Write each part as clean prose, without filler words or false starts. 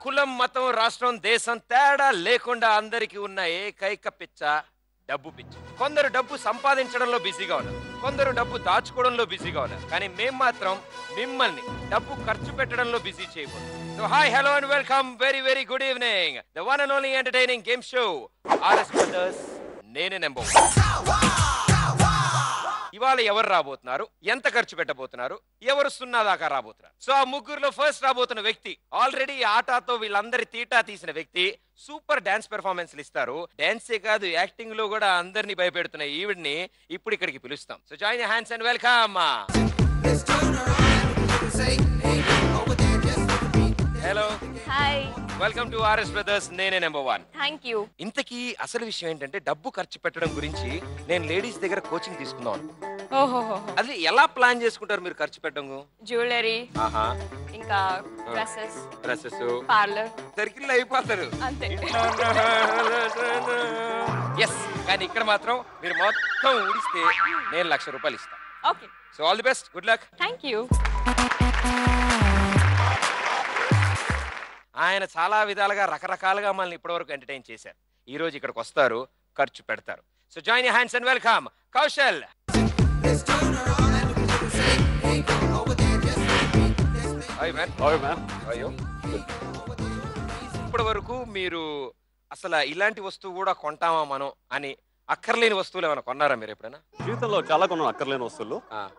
కులం మతం రాష్ట్రం దేశం తేడా లేకుండా అందరికీ ఉన్న ఏకైక పిచ్చ డబ్బు పిచ్చి. కొందరు డబ్బు సంపాదించడంలో బిజీగా ఉన్నారు, కొందరు డబ్బు దాచుకోవడంలో బిజీగా ఉన్నారు. కానీ మేము మాత్రం మిమ్మల్ని డబ్బు ఖర్చు పెట్టడంలో బిజీ చేయకూడదు. So hi, hello and welcome. Very very good evening. The one and only entertaining game show RS brothers నేనే నెంబర్ 1. ఇవాళ ఎవరు రాబోతున్నారు, ఎంత ఖర్చు పెట్టబోతున్నారు, ఎవరు 0 దాకా రాబోతున్నారు? సో ఆ ముగ్గురులో ఫస్ట్ రాబోతున్న వ్యక్తి ఆల్రెడీ ఆటతో వీళ్ళందరి తీటా తీసిన వ్యక్తి. సూపర్ డాన్స్ పెర్ఫార్మెన్స్లు ఇస్తారు. డాన్సే కాదు, యాక్టింగ్ లో కూడా అందరినీ భయపెడుతున్న ఈవిడ్ని ఇప్పుడు ఇక్కడికి పిలుస్తాం. So join your hands and welcome. Hello, hi, welcome to RS brothers నేనే నెంబర్ 1. Thank you. ఇంతకీ అసలు విషయం ఏంటంటే, డబ్బు ఖర్చు పెట్టడం గురించి నేను లేడీస్ దగ్గర కోచింగ్ తీసుకుందాం. ఓహోహో, అది ఎలా ప్లాన్ చేసుకుంటారు మీరు ఖర్చు పెట్టడం? జ్యువెలరీ, ఆహా, ఇంకా డ్రెస్సెస్, పార్లర్, సర్కిల్ అయిపోతారు అంతే. ఎస్, కానీ ఇక్కడ మాత్రం మీరు మొత్తం ఊడిస్తే నేను ₹1,00,000 ఇస్తాను. Okay, so all the best, good luck. Thank you. ఆయన చాలా విధాలుగా రకరకాలుగా మనల్ని ఇప్పటివరకు ఎంటర్టైన్ చేశారు. ఈ రోజు ఇక్కడికి వస్తారు, ఖర్చు పెడతారు. So join your hands and welcome Kaushal. ఇప్పటి వరకు మీరు అసలు ఇలాంటి వస్తువు కూడా కొంటామా మనం అని అక్కర్లేని వస్తువులు ఏమైనా కొన్నారా మీరు ఎప్పుడైనా? జీవితంలో చాలా కొన్నాను అక్కర్లేని వస్తువులు,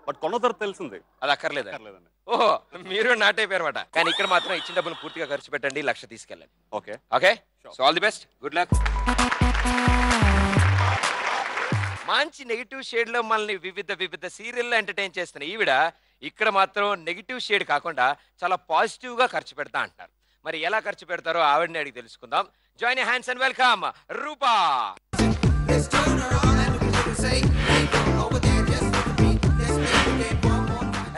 బట్ కొన్న తర్వాత తెలిసింది అది అక్కర్లేదండి. ఓహో, మీరు నాటైపోయారు అనమాట. కానీ ఇక్కడ మాత్రం ఇచ్చిన డబ్బులు పూర్తిగా ఖర్చు పెట్టండి, ₹1,00,000 తీసుకెళ్ళండి. Okay okay, so all the best, good luck. మంచి నెగిటివ్ షేడ్ లో మనల్ని వివిధ సీరియల్లో ఎంటర్టైన్ చేస్తున్న ఈవిడ ఇక్కడ మాత్రం నెగిటివ్ షేడ్ కాకుండా చాలా పాజిటివ్ గా ఖర్చు పెడతా అంటారు. మరి ఎలా ఖర్చు పెడతారో ఆవిడని అడిగి తెలుసుకుందాం. Join your hands and welcome Rupa.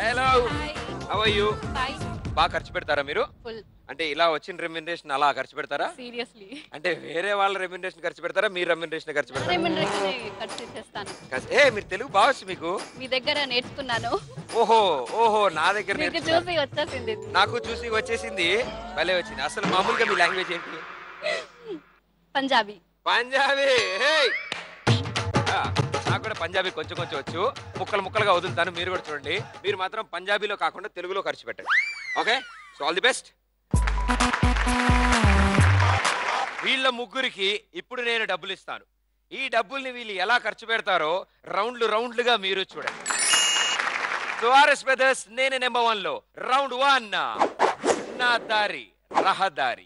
Hello, how are you? బాగా ఖర్చు పెడతారా మీరు? అంటే ఇలా వచ్చిన రెమ్యునరేషన్ అలా ఖర్చు పెడతారా? సీరియస్లీ, అంటే వేరే వాళ్ళ రెమ్యునరేషన్ ఖర్చు పెడతారా, మీ రెమ్యునరేషన్ ఖర్చు పెడతారా? ఖర్చు చేస్తాను. మీరు తెలుగు బావచ్చు, మీకు మీ దగ్గర నేర్చుకున్నాను. ఓహో, నా దగ్గర చూసి వచ్చేసింది, నాకు చూసి వచ్చేసింది. భలే వచ్చింది. అసలు మామూలుగా మీ లాంగ్వేజ్ ఏంటి? పంజాబీ. నాకు కూడా పంజాబీ కొంచెం వచ్చు. ముక్కలుగా వదులుతాను, మీరు కూడా చూడండి. మీరు మాత్రం పంజాబీలో కాకుండా తెలుగులో ఖర్చు పెట్టండి. Okay, so all the best. వీళ్ళ ముగ్గురికి ఇప్పుడు నేను డబ్బులు ఇస్తాను. ఈ డబ్బుల్ని వీళ్ళు ఎలా ఖర్చు పెడతారో రౌండ్లుగా మీరు చూడండి. సో ఆర్ఎస్ బ్రదర్స్ నేనే నెంబర్ 1 లో రౌండ్ 1, నా దారి రహదారి.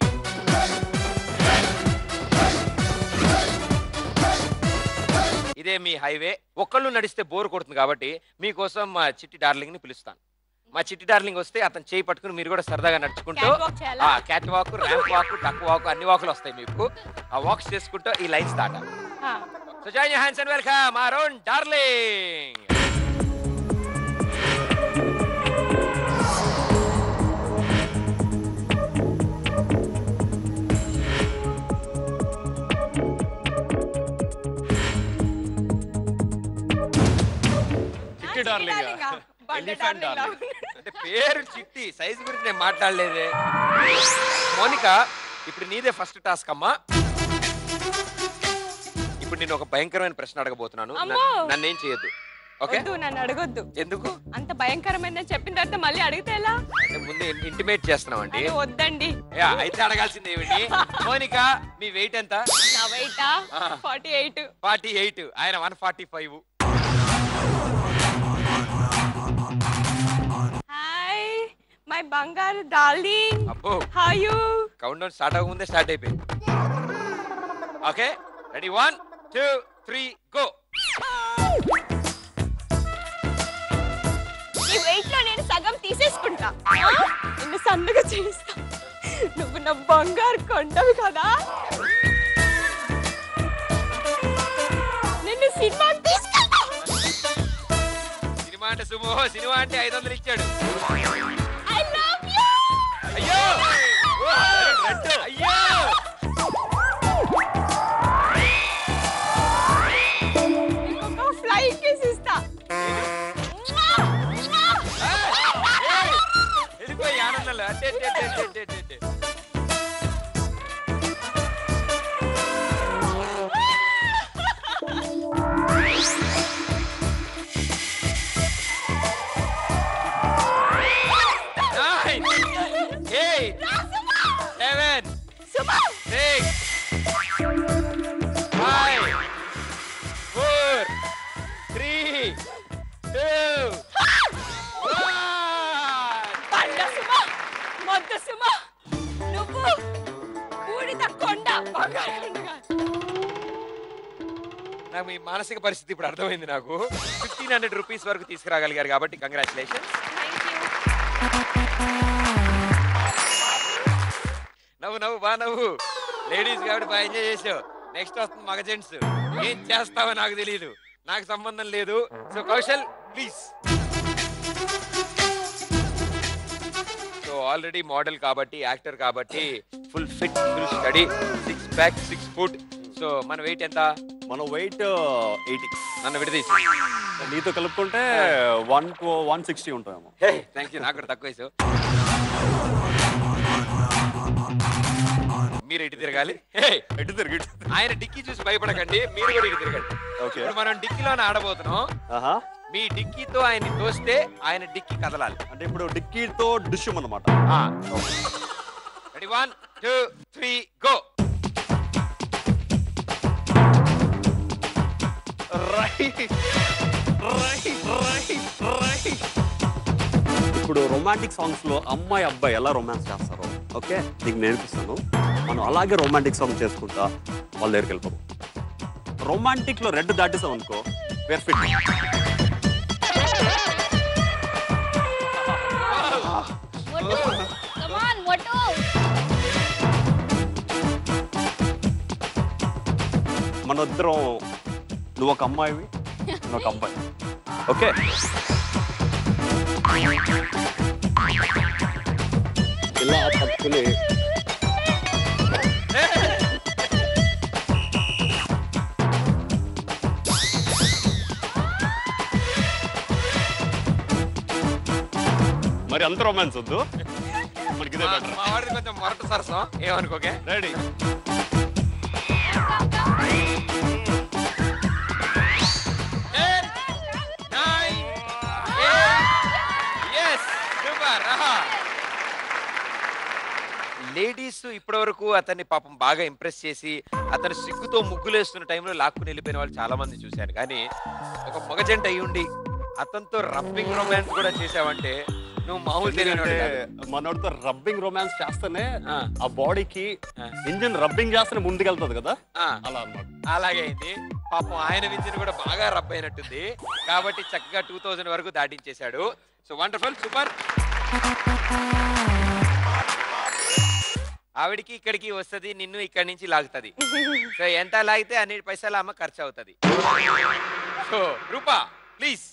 ఇదే మీ హైవే. ఒక్కళ్ళు నడిస్తే బోర్ కొడుతుంది కాబట్టి మీకోసం మా చిట్టి డార్లింగ్ ని పిలుస్తాను. మా చిట్టి డార్లింగ్ వస్తే అతను చేయి పట్టుకుని మీరు కూడా సరదాగా నడుచుకుంటూ cat walk, ramp walk, duck walk, అన్ని వాకులు వస్తాయి మీకు. ఆ వాక్స్ చేసుకుంటూ ఈ లైన్స్ దాటాలి. So join your hands and welcome Arun darling. అంటే పేరు చిట్టి, సైజ్ గురించి నేను మాట్లాడలేదే. మోనిక, ఇప్పుడు నీదే ఫస్ట్ టాస్క్ అమ్మా. ఇప్పుడు నేను ఒక భయంకరమైన ప్రశ్న అడగబోతున్నాను, నన్నేం చేయొద్దు. ఓకే, నన్ను అడగొద్దు. ఎందుకు? అంత భయంకరమైన చెప్పిన తర్వాత మళ్ళీ అడిగితే ఎలా? ముందు ఇంటిమేట్ చేస్తున్నాం అండి. వద్దండి. అయితే అడగాల్సింది ఏమిటి? మోనిక, మీ వెయిట్ ఎంత? నా వెయిట్ 48. 48, ఆయన 145. హాయ్ మై బంగారు డార్లింగ్. అబ్బో, how you? Count down start అవ్వకముందే స్టార్ట్ అయిపోయింది. Okay, ready 1 2 3 go. ఈ వెయిట్ లో నేను సగం తీసేసుకుంటా, నిన్ను సన్నగా చేస్తా. నువ్వు నా బంగారు కొండవి కదా. నిన్ను సినిమాకి తీసుకెళ్తా. సినిమా అంటే సుమో, సినిమా అంటే 500 ఇచ్చాడు. I love you. అయ్యో అయ్యో, ఇంకొక ఫ్లైయింగ్ కిస్ ఇస్తా. వెళ్ళిపోయి ఆనందంలో. 2 బండ సుమ, మొద్దు సుమ, నువ్వు బూడిద కొండ బంగారు కొండగా. నాకు మీ మానసిక పరిస్థితి ఇప్పుడు అర్థమైంది. నాకు 1500 రూపీస్ వరకు తీసుకురాగలిగారు కాబట్టి కంగ్రాచులేషన్స్. నవ్వు నవ్వు బా నవ్వు. లేడీస్ కాబట్టి బాగా ఎంజాయ్ చేసావు. నెక్స్ట్ వస్తుంది మగ జెంట్స్. ఏం చేస్తావో నాకు తెలియదు, నాకు సంబంధం లేదు. So Kaushal please. So already model కాబట్టి, యాక్టర్ కాబట్టి full fit, full study, 6 pack 6 foot. So మన వెయిట్ ఎంత? మన వెయిట్ 80. నన్ను విడదీసి నీతో కలుపుకుంటే 160 ఉంటాయేమో. Thank you. నాకు కూడా తక్కువ వేసావు. మీరు ఇటు తిరగాలి. ఎటు తిరిగి ఆయన డిక్కీ చూసి భయపడకండి, మీరు కూడా ఇటు తిరగండి. ఓకే. ఇప్పుడు మనం డిక్కీలోనే ఆడబోతున్నాం. మీ డిక్కీతో ఆయన్ని తోస్తే ఆయన డిక్కీ కదలాలి. అంటే ఇప్పుడు డిక్కీతో డిష్యూమ్ అన్నమాట. Ready 1 2 3 go. ఇప్పుడు రొమాంటిక్ సాంగ్స్ లో అమ్మాయి అబ్బాయి ఎలా రొమాన్స్ చేస్తారో ఓకే నీకు నేర్పిస్తాను. మనం అలాగే రొమాంటిక్ సాంగ్ చేసుకుంటా వాళ్ళ దగ్గరికి వెళ్ళిపోతాం. రొమాంటిక్ లో రెడ్ దాటేసాం అనుకో వేర్ ఫిట్. మన ఇద్దరం నువ్వు ఒక అమ్మాయివి, నువ్వు ఒక అబ్బాయి. ఓకే ఇలా పట్టుకుని మరి అంత రొమాన్స్ వద్దు మనకి. మా వాడిది కొంచెం మొరట సరసం, ఏమనుకోకే. రెడీ లేడీస్ ఇప్పటి వరకు అతన్ని పాపం బాగా ఇంప్రెస్ చేసి అతను సిగ్గుతో ముగ్గులేస్తున్న టైంలో లాక్కుని వెళ్ళిపోయిన వాళ్ళు చాలా మంది చూశాను. కానీ ఒక మగ జంట అయి ఉండి అతనితో రబ్బింగ్ రొమాన్స్ కూడా చేసావంటే నువ్వు మామూలు తెలియని మనోడితో రబ్బింగ్ రొమాన్స్ చేస్తేనే ఆ బాడీకి ఇంజిన్ రబ్బింగ్ చేస్తేనే ముందుకెళ్తుంది కదా, అలా అన్నమాట. అలాగే అయింది. పాపం ఆయన ఇంజిన్ కూడా బాగా రబ్ అయినట్టుంది కాబట్టి చక్కగా 2000 వరకు దాటించేశాడు. So wonderful, super. ఆవిడికి ఇక్కడికి వస్తుంది, నిన్ను ఇక్కడి నుంచి లాగుతుంది. సో ఎంత లాగితే అన్ని పైసలు అమ్మ ఖర్చు అవుతుంది. So Rupa please.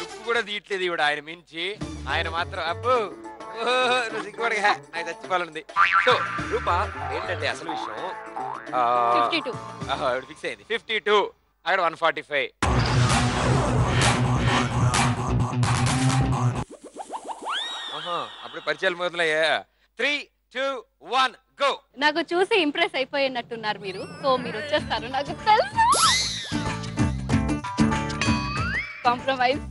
లుక్ కూడా తీయట్లేదు ఇవిడ ఆయన మించి. ఆయన మాత్రం అప్పు సిగ్గుపడగా నాకు చచ్చిపోవాలనుంది. సో రూపా ఏంటంటే అసలు విషయం ఫిక్స్ అయింది 52, అక్కడ 145. అప్పుడు పరిచయాలు మొదలయ్యా. 3 2 1 గో. నాకు చూసి ఇంప్రెస్ అయిపోయినట్టున్నారు మీరు. సో మీరు వచ్చేస్తారు నాకు తెలుసు. కాంప్రమైజ్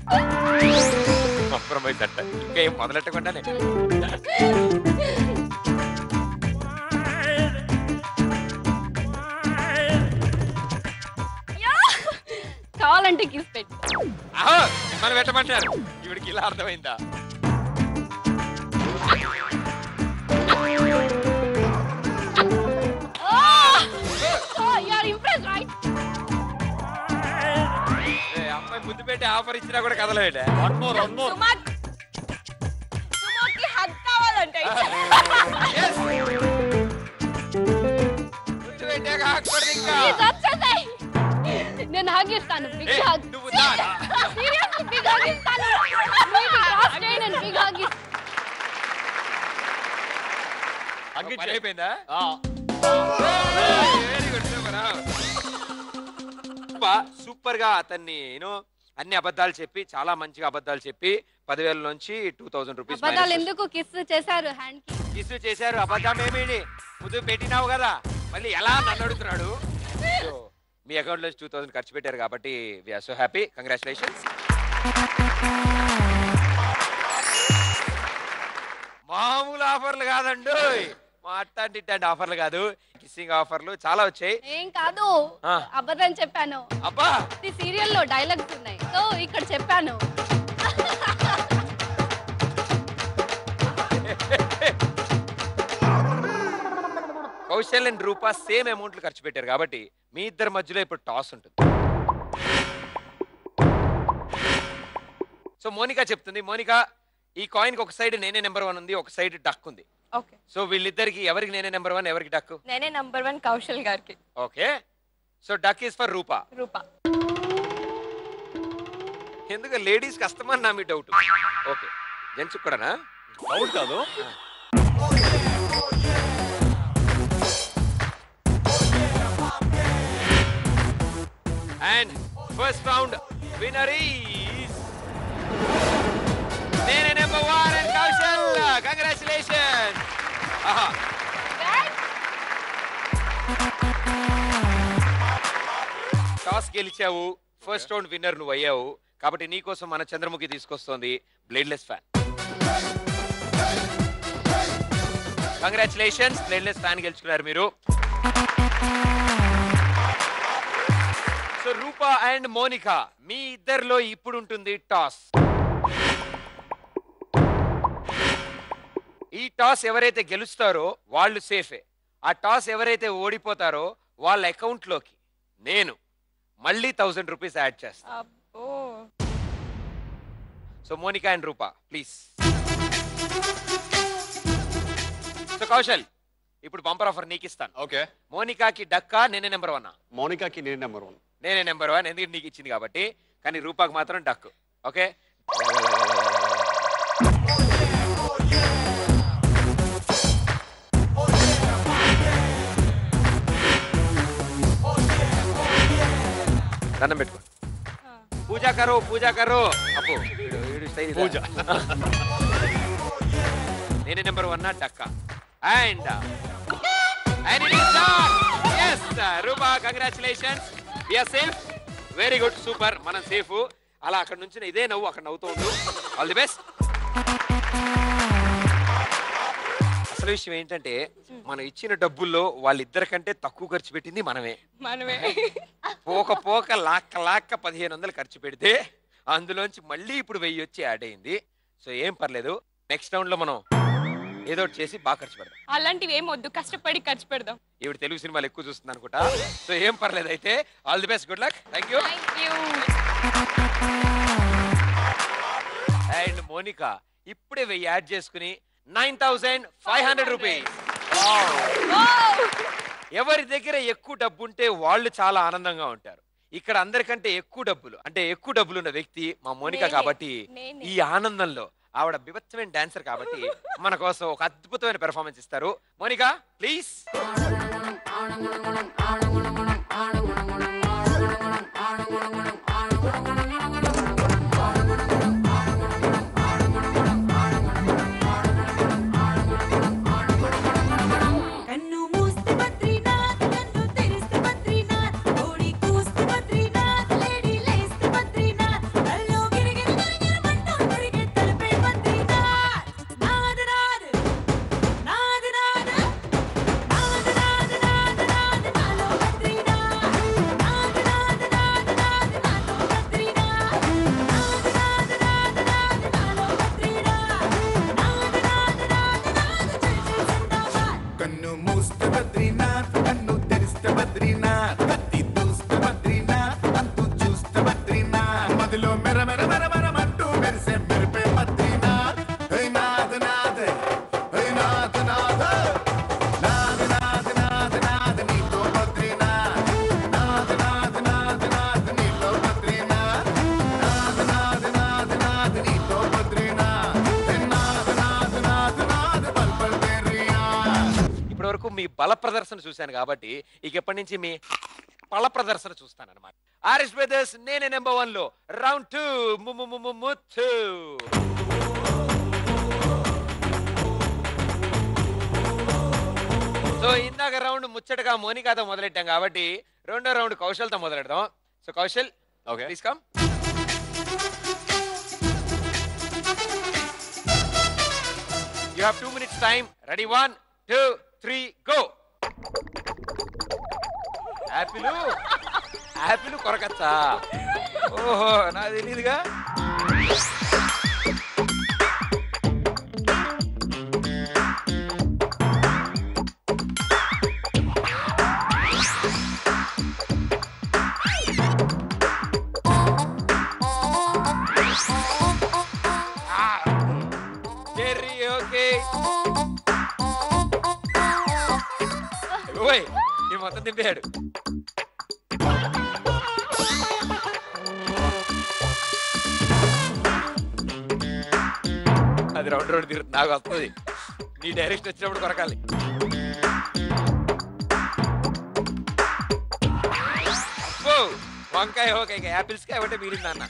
కాంప్రమైజ్ అంట. ఇంకా ఏం మొదలెట్టకుండానే కావాలంటే కిస్ పెట్టు. మనం పెట్టమంటారు. ఇవిడికి ఇలా అర్థమైందా? అమ్మాయి ముద్దు పెట్టి ఆఫర్ ఇచ్చినా కూడా కదలవేట. ముద్దు పెట్టాక నేను హగిస్తాను. అయిపోయిందా? సూపర్ గా అతన్ని అన్ని అబద్ధాలు చెప్పి, చాలా మంచిగా అబద్ధాలు చెప్పి 10,000 నుంచి 2000 రూపీస్. అబద్ధాలు ఎందుకు? కిస్ చేశారు, హ్యాండ్ కిస్ చేశారు. అబద్ధం ఏమేమి ముద్దు పెట్టినావు కదా, మళ్ళీ ఎలా నన్ను అడుగుతున్నాడు. మీ అకౌంట్ లో 2000 ఖర్చు పెట్టారు కాబట్టి we are so happy. Congratulations. మామూలు ఆఫర్లు కాదండి, అట్లాంటి ఆఫర్లు కాదు, కిస్సింగ్ ఆఫర్లు చాలా వచ్చాయి. ఏం కాదు, అబద్ధం చెప్పాను. అబ్బా ఈ సీరియల్లో డైలాగ్స్ ఉన్నాయి, సో ఇక్కడ చెప్పాను. కౌశల్ అండ్ రూపా సేమ్ అమౌంట్లు ఖర్చు పెట్టారు కాబట్టి మీ ఇద్దరి మధ్యలో ఇప్పుడు టాస్ ఉంటుంది. సో మోనికా చెప్తుంది. మోనికా, ఈ కాయిన్ కి ఒక సైడ్ నేనే నెంబర్ 1 ఉంది, ఒక సైడ్ డక్ ఉంది. ఓకే. సో వీళ్ళిద్దరికి ఎవరికి నేనే నెంబర్ 1, ఎవరికి డక్? నేనే నంబర్ 1 కౌశల్ గారికి. Okay. So duck is for Rupa. Rupa. ఎందుకు లేడీస్ కష్టమని నా మీ డౌట్. ఓకే, జెంట్స్ కూడానా? డౌట్ కాదు. And first round winner is Nene number 1 and Kaushal. Congratulations. Toss గెలిచావు, ఫస్ట్ రౌండ్ విన్నర్ నువ్వు అయ్యావు కాబట్టి నీకోసం మన చంద్రముఖి తీసుకొస్తోంది bladeless fan. Congratulations, bladeless fan గెలుచుకున్నారు మీరు. సో రూపా అండ్ మోనికా, మీ ఇద్దరిలో ఇప్పుడు ఉంటుంది టాస్. ఈ టాస్ ఎవరైతే గెలుస్తారో వాళ్ళు సేఫే. ఆ టాస్ ఎవరైతే ఓడిపోతారో వాళ్ళ అకౌంట్ లోకి నేను మళ్ళీ 1000 రూపీస్ యాడ్ చేస్తాను. అబ్బో. So Monika and Rupa please. So Kaushal, ఇప్పుడు బంపర్ ఆఫర్ నీకు ఇస్తాను. ఓకే. మోనికాకి డక్కా, నేనే నెంబర్ 1. మోనికాకి నేను నెంబర్ 1. నేనే నెంబర్ 1 ఎందుకంటే నీకు ఇచ్చింది కాబట్టి. కానీ రూపాకి మాత్రం డక్. ఓకే. దండం పెట్టుకో. పూజా కరో, పూజా కరో. అప్పు పూజ. నేనే నెంబర్ 1 డక్కా. And yes Rupa, congratulations. We are safe. Very good, super. మనం సేఫ్. అలా అక్కడ నుంచి ఇదే నవ్వు అక్కడ నవ్వుతూ ఉండు. All the best. అసలు విషయం ఏంటంటే మనం ఇచ్చిన డబ్బుల్లో వాళ్ళిద్దరికంటే తక్కువ ఖర్చు పెట్టింది మనమే. పోక లాక్క 1500 ఖర్చు పెడితే అందులోంచి మళ్ళీ ఇప్పుడు 1000 వచ్చి యాడ్ అయింది. సో ఏం పర్లేదు, నెక్స్ట్ రౌండ్ లో మనం ఏదో ఒకటి చేసి బాగా ఖర్చు పెడదాం. అలాంటివి ఏం వద్దు, కష్టపడి ఖర్చు పెడదాం. ఇవి తెలుగు సినిమాలు ఎక్కువ చూస్తుంది అనుకుంటా. సో ఏం పర్లేదు అయితే. All the best, good luck. Thank you. And Monika ఇప్పుడే 1000 యాడ్ చేసుకుని 9500 రూపీస్. ఎవరి దగ్గర ఎక్కువ డబ్బు ఉంటే వాళ్ళు చాలా ఆనందంగా ఉంటారు. ఇక్కడ అందరికంటే ఎక్కువ డబ్బులు ఉన్న వ్యక్తి మా మోనికా కాబట్టి ఈ ఆనందంలో ఆవిడ బిభత్సమైన డాన్సర్ కాబట్టి మన కోసం ఒక అద్భుతమైన పెర్ఫార్మెన్స్ ఇస్తారు. మోనికా ప్లీజ్. మీ బల ప్రదర్శన చూశాను కాబట్టి ఇక ఎప్పటి నుంచి మీ పళ్ళ ప్రదర్శన చూస్తాను అనమాట. ఆర్ఎస్ బ్రదర్స్ నేనే నెంబర్ 1 లో రౌండ్ 2 ముత్తు. సో ఇందాక రౌండ్ ముచ్చటగా మోనికాతో మొదలెట్టాం కాబట్టి రెండో రౌండ్ కౌశల్తో మొదలెడదాం. So Kaushal, okay please come. You have 2 minutes time. Ready? 1, 2, 3 go. Apple కొరకచ్చా? ఓహో, నాకు తెలీదుగా. Cherry, okay. ఓయ్, నీ మొత్తం తింపాడు. అది రౌండ్ రౌండ్ తిరుగుతుంది, నాకు వస్తుంది. నీ డైరెక్ట్ వచ్చినప్పుడు కొరకాలి. వంకాయ ఓకే, యాపిల్స్ కాయ ఒకటే మిగిలిందన్న.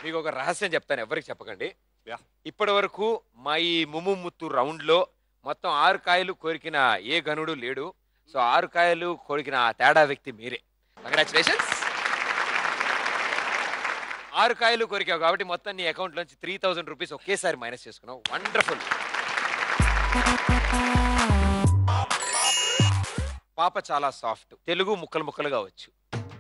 మీకు ఒక రహస్యం చెప్తాను, ఎవరికి చెప్పకండి. ఇప్పటి వరకు మా ఈ ముమ్ముత్తు రౌండ్ లో మొత్తం 6 కాయలు కొరికిన ఏ గనుడు లేడు. సో 6 కాయలు కొరికిన తేడా వ్యక్తి మీరే. కంగ్రాచులేషన్స్. 6 కాయలు కొరికావు కాబట్టి మొత్తం నీ అకౌంట్ నుంచి 3000 రూపీస్ ఒకేసారి మైనస్ చేసుకున్నావు. వండర్ఫుల్. పాప చాలా సాఫ్ట్, తెలుగు ముక్కలు ముక్కలుగా వచ్చు.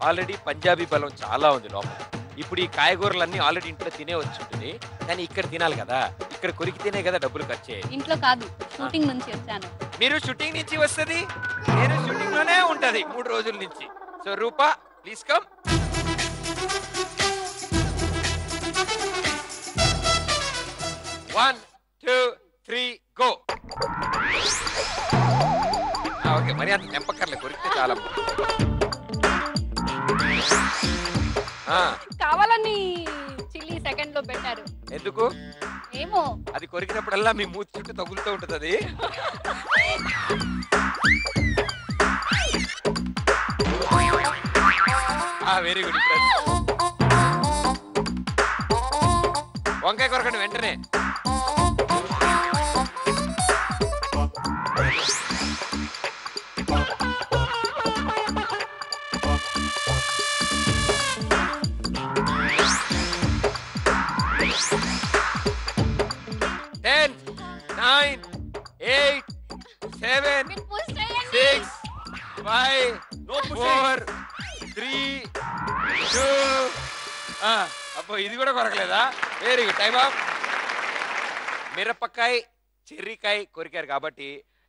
ఆల్రెడీ పంజాబీ బలం చాలా ఉంది లోపల. ఇప్పుడు ఈ కాయగూరలన్నీ ఆల్రెడీ ఇంట్లో తినే వచ్చి ఉంటుంది, కానీ ఇక్కడ తినాలి కదా. ఇక్కడ కొరికితేనే కదా డబ్బులు ఖర్చు. ఇంట్లో కాదు, షూటింగ్ నుంచి వచ్చాను. మీరు షూటింగ్ నుంచి వస్తుంది, నేను షూటింగ్ లోనే ఉంటది 3 రోజుల నుంచి. So Rupa, please come. One, 2, 3 go. Okay, మరి అంత తెంపక్కర్లే, కొరికితే చాలా. కావాలని చిల్లీ సెకండ్ లో పెట్టారు. ఎందుకు? ఏమో, అది కొరికినప్పుడల్లా మీ మూతి చుట్టూ తగులుతూ ఉంటది అది. Very good. వంకాయ కొరకండి వెంటనే. అబ్బో, ఇది కూడా కొరకలేదా? Very good. Time off. మిరపకాయ, చెర్రీకాయ కొరికారు కాబట్టి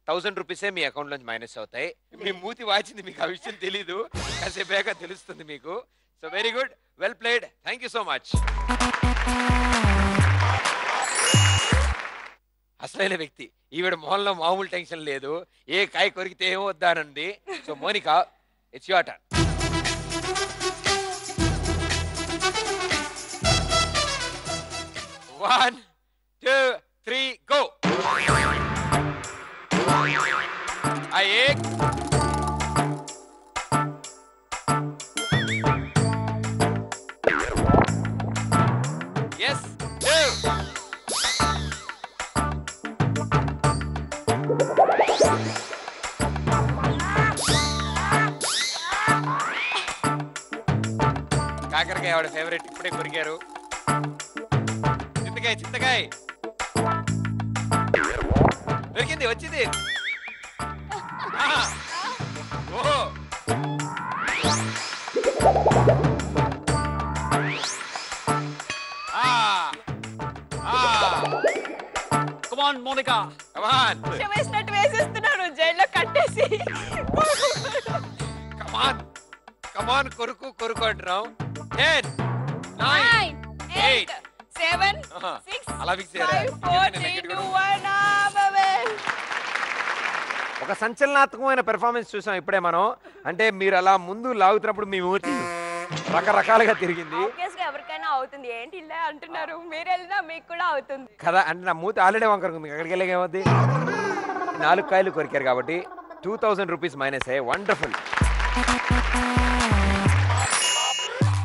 1000 రూపీసే మీ అకౌంట్ నుంచి మైనస్ అవుతాయి. మీ మూతి వాచింది, మీకు ఆ విషయం తెలీదు, కాసేపాక తెలుస్తుంది మీకు. So very good, well played, thank you so much. అసలైన వ్యక్తి ఈవిడ మొహంలో మామూలు టెన్షన్ లేదు. ఏ కాయ కొరికితే ఏమో వద్దానంది. So Monica, it's your turn. One, 2, 3 go. एक yes two. కాకరకాయ ఆవిడ ఫేవరెట్, ఇప్పుడే కొరికారు. చింతకాయ దొరికింది, వచ్చింది. ఓహో, కమాన్ మోనికా, కమాన్. వేసినట్టు వేసేస్తున్నాను జైల్లో కట్టేసి. కమాన్ కమాన్, కొరుకు కొరుకు అంటున్నాం. 10, 9, 8, 7, 6, 5, 4, 3, 2, 1. ఒక సంచలనాత్మకమైన పెర్ఫార్మెన్స్ చూసాం ఇప్పుడే మనం. అంటే మీరు అలా ముందు లాగుతున్నప్పుడు మీ మూర్తి రకరకాలాగా తిరిగింది. ఎవరికైనా అవుతుంది, ఏంటి ఇలా అంటున్నారు? మీరు వెళ్ళినా మీకు కూడా అవుతుంది కదా. అంటే నా మూతి ఆల్రెడీ వంకరకుంది, అక్కడికి వెళ్ళేమవుద్ది. 4 కాయలు కొరికారు కాబట్టి 2000 రూపీస్ మైనస్ అయ్యాయి. Wonderful.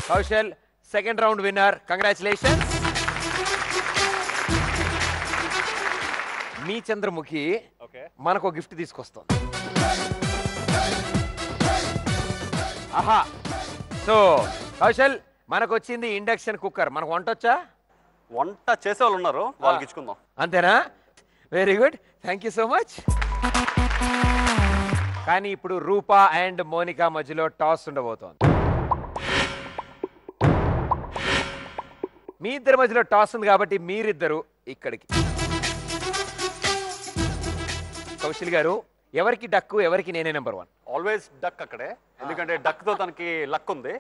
Kaushal, second round winner, congratulations. మీ చంద్రముఖి మనకు గిఫ్ట్ తీసుకొస్తుంది. ఆహా, సో కౌశల్ మనకు వచ్చింది ఇండక్షన్ కుక్కర్. మనకు వంట వచ్చా? వంట చేసే వాళ్ళు ఉన్నారు, వాళ్ళకి ఇచ్చుకుందాం. అంతేనా? Very good, thank you so much. కానీ ఇప్పుడు రూపా అండ్ మోనికా మధ్యలో టాస్ ఉండబోతోంది. మీ ఇద్దరి మధ్యలో టాస్ ఉంది కాబట్టి మీరిద్దరు ఇక్కడికి. కౌశల్ గారు, ఎవరికి డక్కు, ఎవరికి నేనే నెంబర్ 1? ఆల్వేస్ డక్ అక్కడే, ఎందుకంటే డక్ తో తనకి లక్ ఉంది.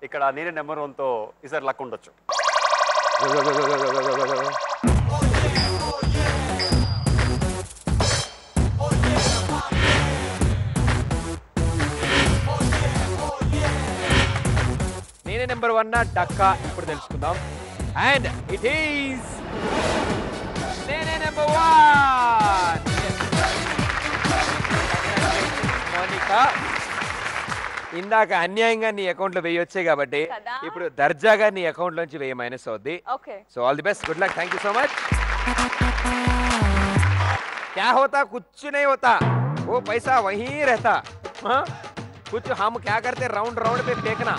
ఇక్కడ నేనే నెంబర్ 1 తో ఈసారి లక్ ఉండొచ్చు. నేనే నెంబర్ 1 డక్కా ఇప్పుడు తెలుసుకుందాం. అండ్ ఇట్ ఈస్ నేనే నెంబర్ 1. మోనికా, ఇందాక అన్యాయంగా నీ అకౌంట్ లో వేయొచ్చే కాబట్టి కదా. ఇప్పుడు దర్జాగా నీ అకౌంట్ లోంచి వెయ్యి మైనస్ అవుద్ది. Okay. So all the best, good luck, thank you so much. क्या होता? कुछ नहीं होता, वो पैसा वहीं रहता. हाँ? कुछ हम क्या करते, राउंड राउंड पे फेंकना,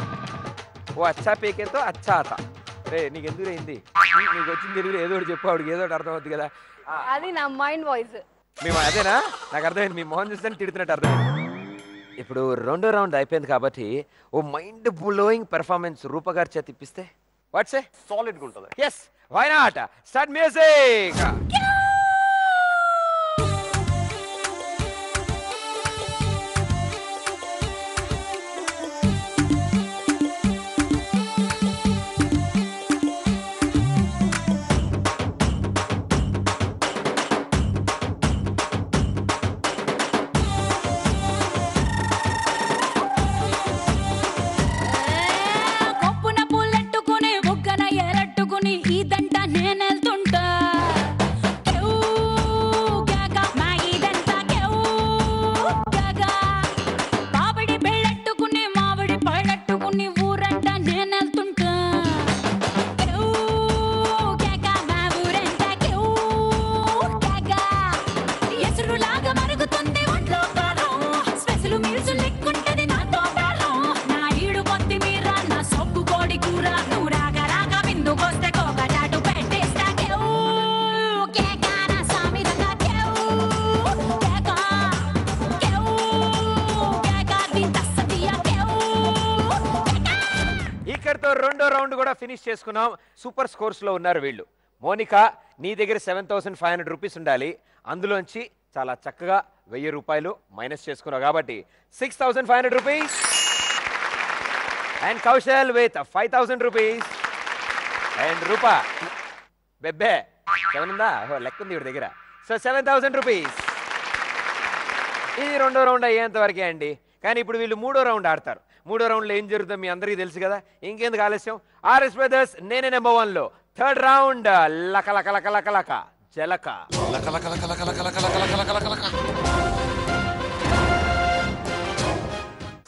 वो अच्छा फेंके तो अच्छा आता. రే నీకు ఎందుకు అయింది? నీకు వచ్చింది తెలుగులో ఏదో ఒకటి చెప్పు, ఆవిడకి ఏదో ఒకటి అర్థం అవుతుంది కదా. అది నా మైండ్ వాయిస్. మేము అదేనా? నాకు అర్థమైంది, మీ మోహన్ చూస్తే తిడుతున్నట్టు అర్థమైంది. ఇప్పుడు రెండో రౌండ్ అయిపోయింది కాబట్టి ఓ మైండ్ బ్లోయింగ్ పెర్ఫార్మెన్స్ రూప గారి చేతి ఇప్పిస్తే వాట్స్ ఏ సాలిడ్ గా ఉంటుంది. Yes, why not? Start music. రెండో రౌండ్ కూడా ఫినిష్ చేసుకున్నాం. సూపర్ స్కోర్స్ లో ఉన్నారు వీళ్ళు. మోనికా, నీ దగ్గర 7500 రూపీస్ ఉండాలి, అందులోంచి చాలా చక్కగా 1000 రూపాయలు మైనస్ చేసుకున్నావు కాబట్టి 6500 rupees. And Kaushal with 5000 rupees. And Rupa బెబ్బే 7 ఉందా? లెక్క ఉంది ఇవి దగ్గర. So 7000 rupees. ఇది రెండో రౌండ్ అయ్యేంత వరకే అండి. కానీ ఇప్పుడు వీళ్ళు మూడో రౌండ్ ఆడతారు. మూడో రౌండ్లో ఏం జరుగుతుందో మీ అందరికీ తెలుసు కదా, ఇంకెందుకు ఆలస్యం? ఆర్ఎస్ బ్రదర్స్ నేనే నెంబర్ 1 లో థర్డ్ రౌండ్ లక లక లక లక లక జలక.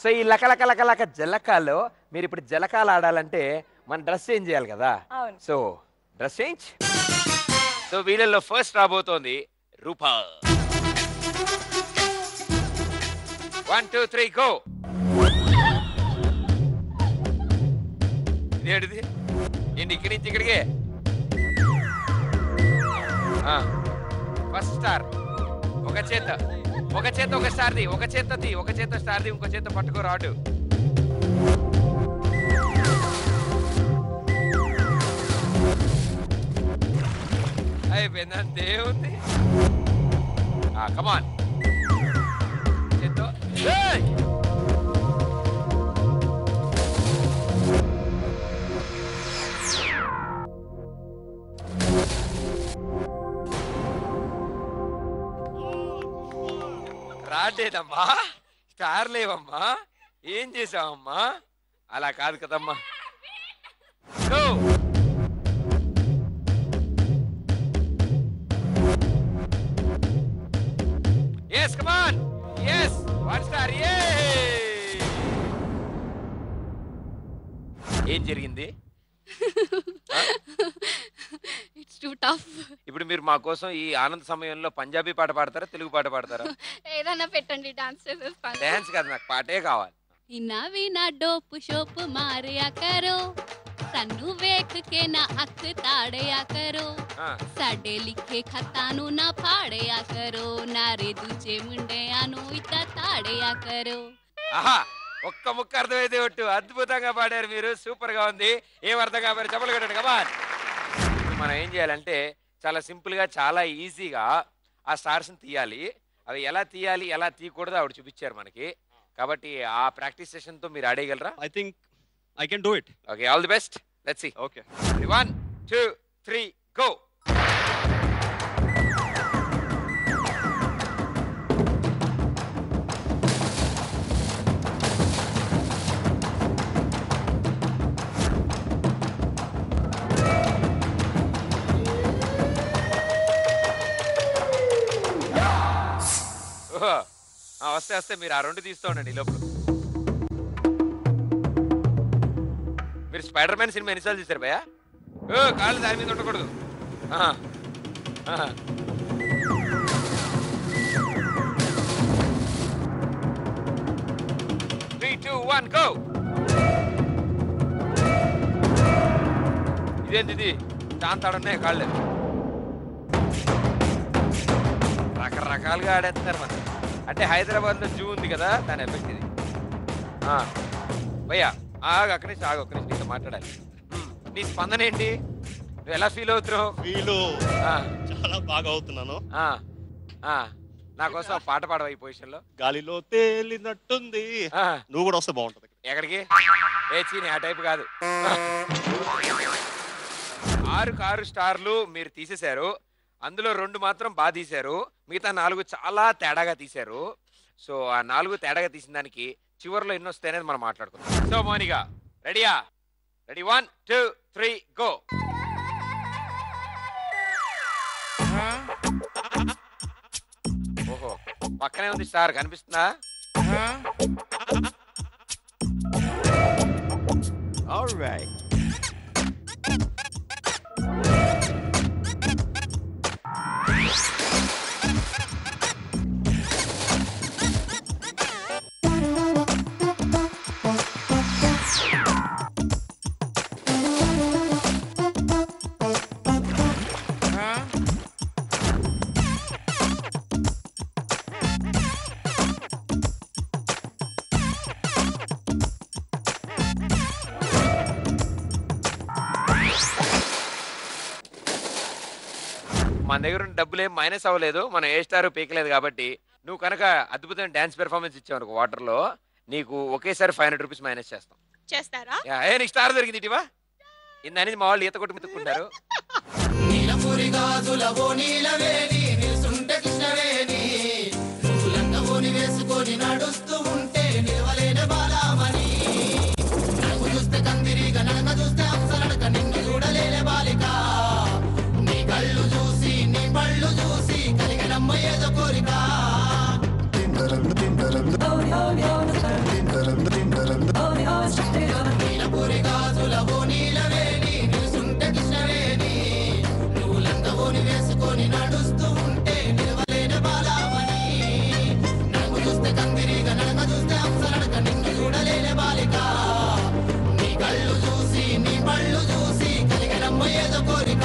సో ఈ లక లక లక లక జలకాలో మీరు ఇప్పుడు జలకాలు ఆడాలంటే మన డ్రెస్ చేంజ్ చేయాలి కదా. So dress change. సో వీళ్ళల్లో ఫస్ట్ రాబోతోంది రూపా. 1 2 3 గో. ఇదేంటిది? నేను ఇక్కడి నుంచి ఇక్కడికే. ఫస్ట్ స్టార్ ఒక చేత ఒక స్టార్ది, ఒక చేతది, ఒక చేత స్టార్ది, ఇంకో చేత పట్టుకో రాడు. అయిపోయింది, అంతే ఉంది. కమాన్ చేత్తో. రాడేదమ్మా, స్టార్ లేవమ్మా, ఏం చేసావమ్మా? అలా కాదు కదమ్మా. Yes, come on. Yes, 1 star. Yay! ఏం జరిగింది? It's two tough. ఇప్పుడు మీరు మా కోసం ఈ ఆనంద సమయంలో పంజాబీ పాట పాడతారా, తెలుగు పాట పాడతారా? ఏదైనా పెట్టండి, డాన్స్ చేసేస్తాను. డాన్స్ కాదు, నాకు పాటే కావాలి. इना विना डोप शोप मारया करो सानू वेख के ना अख ताड़या करो साडे लिखे खतानू ना फाड़या करो नारे दूजे मुंडेयानू इता ताड़या करो ఆహా ఒక్క ముక్క అర్థమైతే ఒట్టు అద్భుతంగా పాడారు మీరు సూపర్ గా ఉంది ఏం అర్థం కాబట్టి చెప్పలు కట్టండి కమాన్ మనం ఏం చేయాలంటే చాలా సింపుల్ గా చాలా ఈజీగా ఆ స్టార్స్ ని తీయాలి అవి ఎలా తీయాలి ఎలా తీయకూడదు ఆవిడ చూపించారు మనకి కాబట్టి ఆ ప్రాక్టీస్ సెషన్ తో మీరు ఆడేయగలరా I think I can do it okay all the best let's see okay 1 2 3 go వస్తే వస్తే మీరు ఆ రెండు తీస్తూ ఉండండి లోపల మీరు స్పైడర్ మ్యాన్ సినిమా ఎన్నిసార్లు చూసారు భయ్యా కాళ్ళు దాని మీద ఉండకూడదు 3 2 1 గో ఇదేంటిది చాంతాడున్నాయి కాళ్ళు రకరకాలుగా ఆడేస్తున్నారు మన అంటే హైదరాబాద్ లో జూ ఉంది కదా దాని ఎఫెక్ట్ ఇది భయ్యా అక్కడి నుంచి ఒక్క నుంచి నీతో మాట్లాడాలి నీ స్పందన ఏంటి నువ్వు ఎలా ఫీల్ అవుతున్నావు చాలా బాగా అవుతున్నాను నా కోసం పాట పాడవా ఈ పొజిషన్ లో గాలిలో తేలినట్టుంది నువ్వు కూడా వస్తే బాగుంటది ఎక్కడికి చీని ఆ టైప్ కాదు 6 స్టార్లు మీరు తీసేశారు అందులో 2 మాత్రం బాగా తీశారు మిగతా 4 చాలా తేడాగా తీశారు సో ఆ 4 తేడాగా తీసిన దానికి చివరిలో ఎన్ని వస్తాయనేది మనం మాట్లాడుకుందాం సో మోనికా రెడీయా రెడీ 1 2 3 గో ఓహో పక్కనే ఉంది స్టార్ కనిపిస్తుందా ఆల్రైట్ మన దగ్గర ఉన్న డబ్బులు ఏం మైనస్ అవ్వలేదు మనం ఏ స్టార్ పీకలేదు కాబట్టి నువ్వు కనుక అద్భుతమైన డాన్స్ పెర్ఫార్మెన్స్ ఇచ్చావు వాటర్ లో నీకు ఒకేసారి 500 రూపీస్ మైనస్ చేస్తాం చేస్తారా నీకు స్టార్ దొరికింది ఇటీవా ఇందని మా వాళ్ళు ఈత కొట్టు మెతుక్కుంటారు నడుస్తూ ఉంటే నిలవలేని బాలామణి నలుగు చూస్తే కందిరిగా నడక చూస్తే అప్సరడక నిన్ను చూడలేని బాలిక నీ కళ్ళు చూసి నీ పళ్ళు చూసి కలిగినమ్మ ఏదో కోరిక నీలపూరి గాజులవో నీలవేణి నిలుసుంటే కృష్ణవేణి నువ్వు లంగవోని వేసుకొని నడుస్తూ ఉంటే నిలవలేని బాలామణి నలుగు చూస్తే కందిరిగా నడక చూస్తే అప్సరడక నిన్ను చూడలేని బాలిక నీ కళ్ళు చూసి నీ పళ్ళు చూసి కలిగినమ్మ ఏదో కోరిక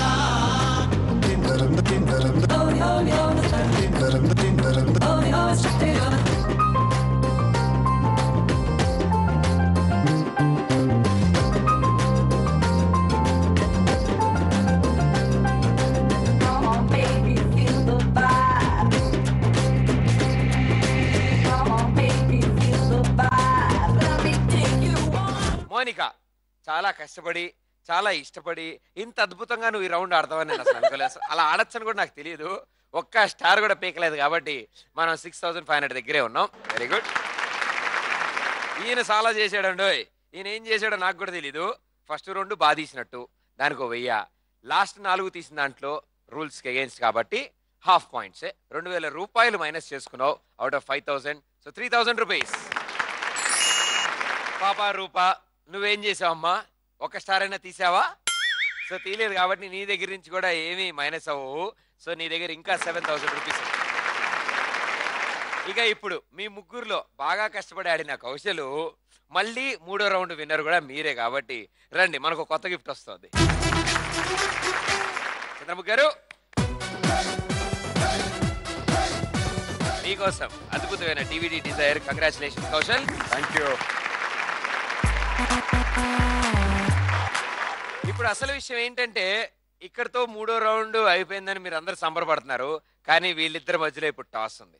మోనికా చాలా కష్టపడి చాలా ఇష్టపడి ఇంత అద్భుతంగా నువ్వు ఈ రౌండ్ ఆడతావని నేను అసలు అనుకోలేదు అలా ఆడచ్చని కూడా నాకు తెలియదు ఒక్క స్టార్ కూడా పీకలేదు కాబట్టి మనం 6500 దగ్గరే ఉన్నాం వెరీ గుడ్ ఈయన చాలా చేశాడండి ఈయన ఏం చేశాడో నాకు కూడా తెలీదు ఫస్ట్ 2 బాగా తీసినట్టు దానికి 1000 లాస్ట్ 4 తీసిన దాంట్లో రూల్స్కి అగేన్స్ట్ కాబట్టి హాఫ్ పాయింట్స్ 2000 రూపాయలు మైనస్ చేసుకున్నావు అవుట్ ఆఫ్ 5000 సో 3000 రూపీస్ పాపా రూపా నువ్వేం చేసావమ్మా ఒక స్టార్ అయినా తీసావా సో తీయలేదు కాబట్టి నీ దగ్గర నుంచి కూడా ఏమీ మైనస్ అవ్వవు సో నీ దగ్గర ఇంకా 7000 రూపీస్ ఇక ఇప్పుడు మీ ముగ్గురులో బాగా కష్టపడి ఆడిన కౌశలు మళ్ళీ 3వ రౌండ్ విన్నర్ కూడా మీరే కాబట్టి రండి, మనకు కొత్త గిఫ్ట్ వస్తుంది. చంద్రముఖి గారు మీకోసం అద్భుతమైన DVD desire. Congratulation Kaushal. Thank you. ఇప్పుడు అసలు విషయం ఏంటంటే ఇక్కడతో 3వ రౌండ్ అయిపోయిందని మీరు అందరు సంబరపడుతున్నారు, కానీ వీళ్ళిద్దరి మధ్యలో ఇప్పుడు టాస్ ఉంది.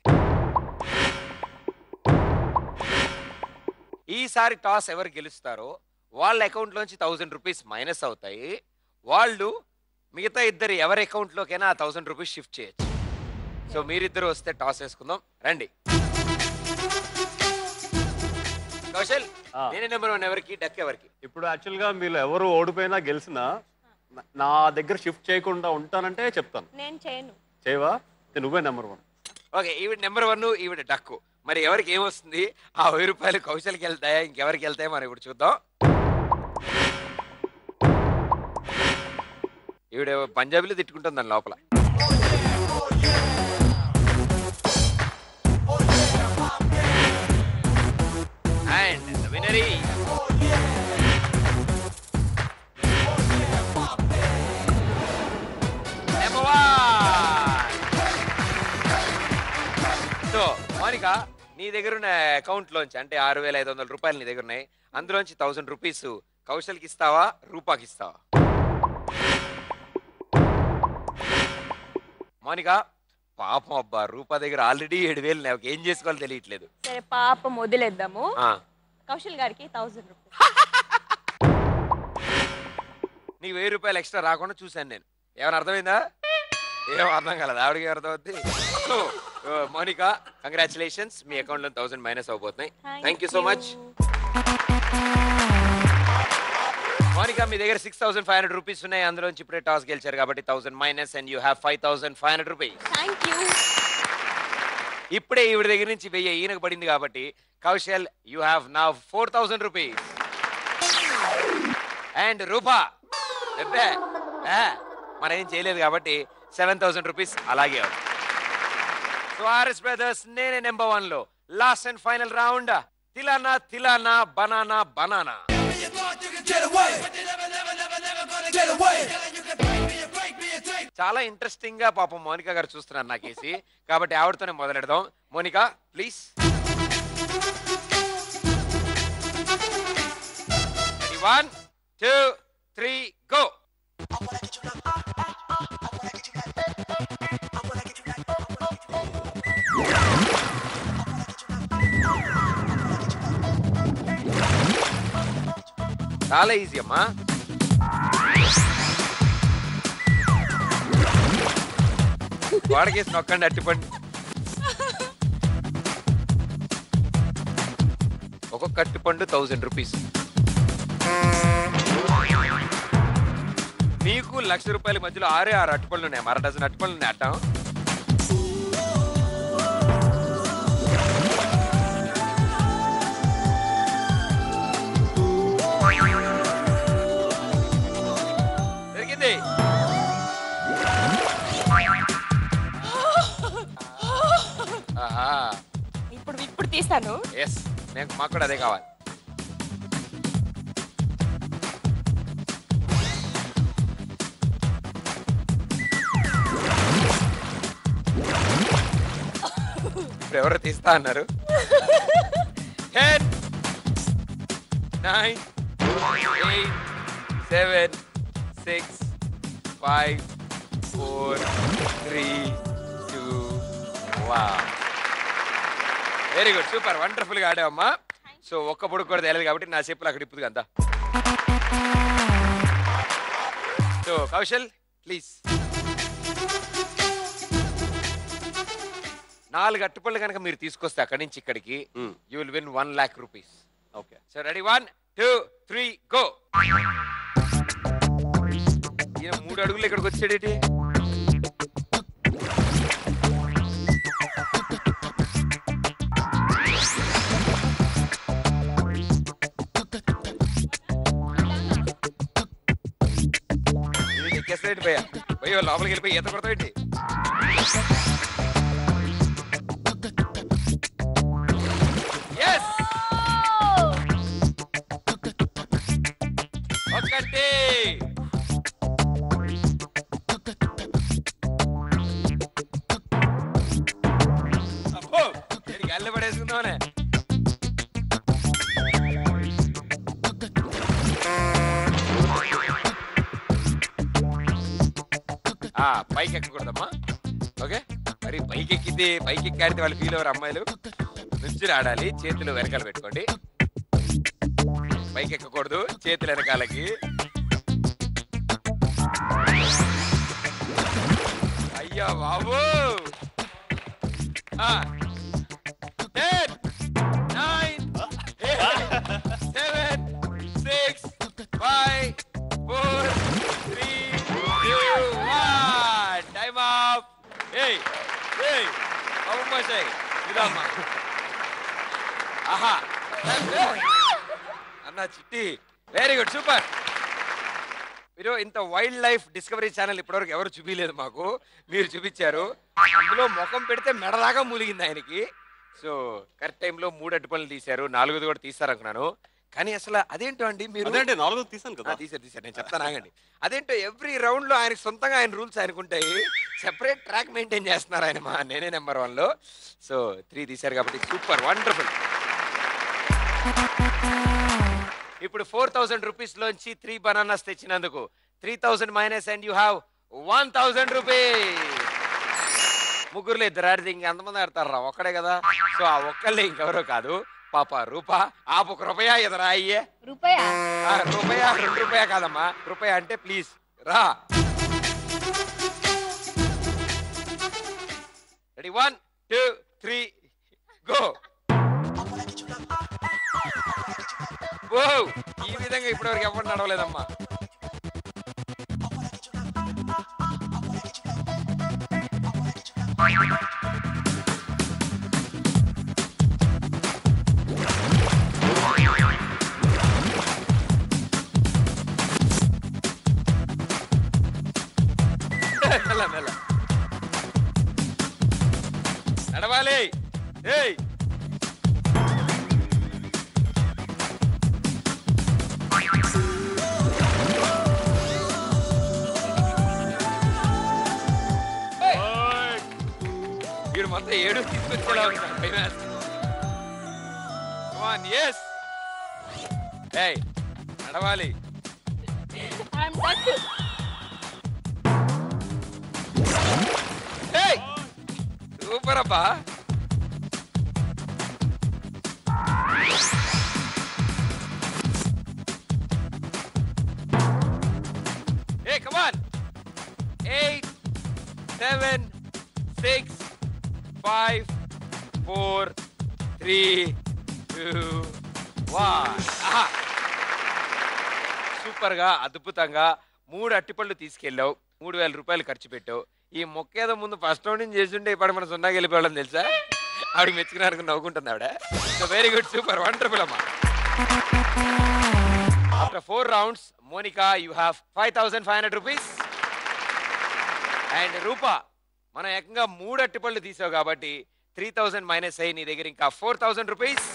ఈసారి టాస్ ఎవరు గెలుస్తారో వాళ్ళ అకౌంట్ లోంచి 1000 రూపీస్ మైనస్ అవుతాయి. వాళ్ళు మిగతా ఇద్దరు ఎవరి అకౌంట్ లోకైనా ఆ 1000 రూపీస్ షిఫ్ట్ చేయొచ్చు. సో మీరిద్దరు వస్తే టాస్ వేసుకుందాం, రండి. కౌశల్, నేనే నెంబర్ 1 ఎవరికి, డక్ ఎవరికి? ఇప్పుడు యాక్చువల్గా మీరు ఎవరు ఓడిపోయినా గెలిచినా నా దగ్గర షిఫ్ట్ చేయకుండా ఉంటానంటే చెప్తాను. నేను చేయను. చేయవా? నువ్వే నెంబర్ 1. ఓకే, ఈవిడ నెంబర్ 1, ఈవిడ డక్కు. మరి ఎవరికి ఏమొస్తుంది? ఆ 1000 రూపాయలు కౌశల్కి వెళ్తాయా, ఇంకెవరికి వెళ్తాయో మనం ఇప్పుడు చూద్దాం. ఈవిడ పంజాబీలో తిట్టుకుంటుంది దాని లోపల. And the winner is number 1. So Mounika, నీ దగ్గర ఉన్న అకౌంట్ లోంచి అంటే 6500 రూపాయలు నీ దగ్గర ఉన్నాయి. అందులోంచి 1000 రూపీస్ కౌశల్కి ఇస్తావా, రూపాకి ఇస్తావా? మౌనిక, పాపం అబ్బా, రూపా దగ్గర ఆల్రెడీ 7000 నాకు ఏం చేసుకోవాలో తెలియట్లేదు. సరే పాపం వదిలేద్దాము. కౌశల్ గారికి 1000 రూపీస్. నీకు 1000 రూపాయలు ఎక్స్ట్రా రాకుండా చూశాను నేను. ఏమైనా అర్థమైందా? ఏం అర్థం కలదు, ఆవిడకి అర్థం అవుద్ది. సో మౌనిక, కంగ్రాచులేషన్స్, మీ అకౌంట్ లో 1000 మైనస్ అవబోతున్నాయి. Thank you so much. Mounika, మీ దగ్గర 6500 రూపీస్ ఉన్నాయి. అందులోంచి ఇప్పుడే టాస్ గెలిచారు కాబట్టి 1000 minus and you have 5500 rupees. Thank you. ఇప్పుడే ఈవిడ దగ్గర నుంచి 1000 ఈయనకు పడింది కాబట్టి Kaushal, you have now 4000 rupees. And Rupa మనం ఏం చేయలేదు కాబట్టి 7000 రూపీస్ అలాగే ఉంది. సో ఆర్ఎస్ బ్రదర్స్, నేనే నెంబర్ 1 లో లాస్ట్ అండ్ ఫైనల్ రౌండ్. తిలానా తిలానా బనానా బనానా. చాలా ఇంట్రెస్టింగ్ గా పాపం మౌనిక గారు చూస్తున్నారు నాకేసి, కాబట్టి ఆవిడతోనే మొదలెడదాం. మౌనిక ప్లీజ్. 1 2 3 గో. చాలా ఈజీ అమ్మా. వాడకేసి నొక్కండి, అట్టిపండి. ఒక్కొక్క అట్టిపండు 1000 రూపీస్. మీకు 1,00,000 రూపాయల మధ్యలో 6 అట్టిపండ్లు ఉన్నాయి. 1 డజన్ అట్టిపండ్లు ఉన్నాయి. అట్టాం జరిగింది. ఇప్పుడు తీస్తాను. ఎస్, మాకు కూడా అదే కావాలి. ఇప్పుడు ఎవరు తీస్తా అన్నారు? 10 9 8 7 6 5 4 3 2 1. వెరీ గుడ్, సూపర్, వండర్ఫుల్ గా ఆడావమ్మా. సో ఒక్క పొడుగు కూడా తేలేదు కాబట్టి నా చెప్పులు అక్కడ ఇప్పుదు కదా. So Kaushal please. 4 అట్టుపళ్ళు కనుక మీరు తీసుకొస్తే అక్కడి నుంచి ఇక్కడికి you will win 1 lakh rupees. Okay, so ready? 1 2 3 go. ఈయన 3 అడుగులు ఇక్కడికి వచ్చాడేటి? ఎక్కేస్తాడు భయ్యా. భయ్యో లోపలికి వెళ్ళిపోయి ఈత కొడతాడు. అబ్బో గల్లి పడేసుకుందామనే. పైకి ఎక్కకూడదమ్మా. ఓకే, మరి పైకి ఎక్కితే పైకి ఎక్కాడితే వాళ్ళు ఫీల్ అవ్వరు అమ్మాయిలు. నుంచి ఆడాలి, చేతులు వెనకాల పెట్టుకోండి. పైకి ఎక్కకూడదు, చేతులు వెనకాలకి. అయ్యా బాబు. 10, 9, 8, 7, 6, 5, 4, 3, 2, 1. Time up. Hey, hey, how much? ఇదమ్మా. ఆహా, అన్న చిట్టి, వెరీ గుడ్, సూపర్. మీరు ఇంత వైల్డ్ లైఫ్ డిస్కవరీ ఛానల్ ఇప్పటివరకు ఎవరు చూపించలేదు మాకు, మీరు చూపించారు. అందులో ముఖం పెడితే మెడదాకా మూలిగింది ఆయనకి. సో కరెక్ట్ టైంలో 3 అరటిపళ్ళు తీశారు, 4ది కూడా తీస్తారనుకున్నాను. కానీ అసలు అదేంటో అండి, మీరు 4 తీసాను కదా. తీసారు, నేను చెప్తాను ఆగండి. అదేంటో ఎవ్రీ రౌండ్ లో ఆయనకు సొంతంగా ఆయన రూల్స్ ఆయనకుంటాయి. సెపరేట్ ట్రాక్ మెయింటైన్ చేస్తున్నారు ఆయన. నేనే నెంబర్ 1 లో. సో 3 తీశారు కాబట్టి సూపర్, వండర్ఫుల్. ఇప్పుడు 4000 రూపీస్ లోంచి 3 బనానాస్ తెచ్చినందుకు 3000 minus and you have 1000 rupees. ముగ్గురులో 2 ఆడితే ఇంకెంతమంది ఆడతారా? ఒక్కడే కదా. సో ఆ ఒక్కళ్ళే, ఇంకెవరో కాదు, పాప రూపా. ఆపు, 1 రూపాయ ఎదరా అయ్యే. రూపాయ 2 రూపాయ కాదమ్మా, రూపాయ అంటే ప్లీజ్ రా. Ready, 1, 2, 3 go. ఓ, ఈ విధంగా ఇప్పటివరకు ఎవరు నడవలేదమ్మా. నడవాలి. ఏయ్, వీడు మొత్తం 7 తీసుకొచ్చేలా ఉంటాడు. నడవాలి. సూపర్ అబ్బా. ఏ కమాన్. 8, 7, 6, 5, 4, 3, 2, 1. సూపర్ గా, అద్భుతంగా 3 అట్టిపళ్ళు తీసుకెళ్ళావు. 3000 రూపాయలు ఖర్చు పెట్టావు. ఈ మొక్కేదో ముందు ఫస్ట్ రౌండ్ నుంచి చేస్తుంటే ఇప్పుడు మనం 0కి వెళ్ళిపోవడం తెలుసా? ఆవిడ మెచ్చుకున్నారని నవ్వుకుంటుంది ఆవిడ. So very good, super, wonderful అమ్మా. After 4 rounds Monica you have 5500 rupees. And Rupa, మనం ఏకంగా 3 అట్టిపళ్ళు తీసావు కాబట్టి 3000 మైనస్ అయ్యి నీ దగ్గర ఇంకా 4000 రూపీస్.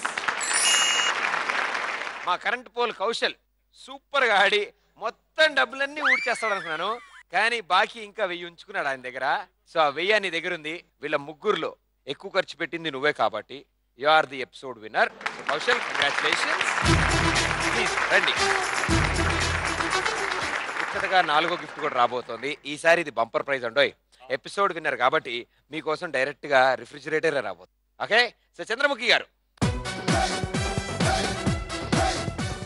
మా కరెంట్ పోల్ కౌశల్ సూపర్ గా ఆడి మొత్తం డబ్బులన్నీ ఊడ్చేస్తాడు అనుకున్నాను, కానీ బాకీ ఇంకా 1000 ఉంచుకున్నాడు ఆయన దగ్గర. సో ఆ 1000 నీ దగ్గర ఉంది. వీళ్ళ ముగ్గురులో ఎక్కువ ఖర్చు పెట్టింది నువ్వే కాబట్టి you are the episode winner. So Kaushal, congratulations. Please రండి. ముచ్చటగా 4వ గిఫ్ట్ కూడా రాబోతోంది. ఈసారి ఇది బంపర్ ప్రైజ్ అండోయ్. ఎపిసోడ్ విన్నర్ కాబట్టి మీకోసం డైరెక్ట్ గా రిఫ్రిజిరేటర్ రాబోతుంది. ఓకే, సో చంద్రముఖి గారు,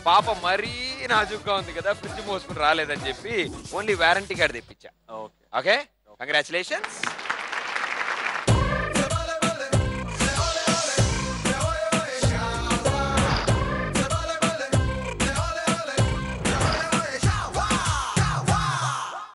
పాప మరీ నాజుగ్గా ఉంది కదా, ఫ్రిడ్జ్ మోసుకుని రాలేదని చెప్పి ఓన్లీ వారంటీ కార్డు తెప్పించా. Okay, congratulations.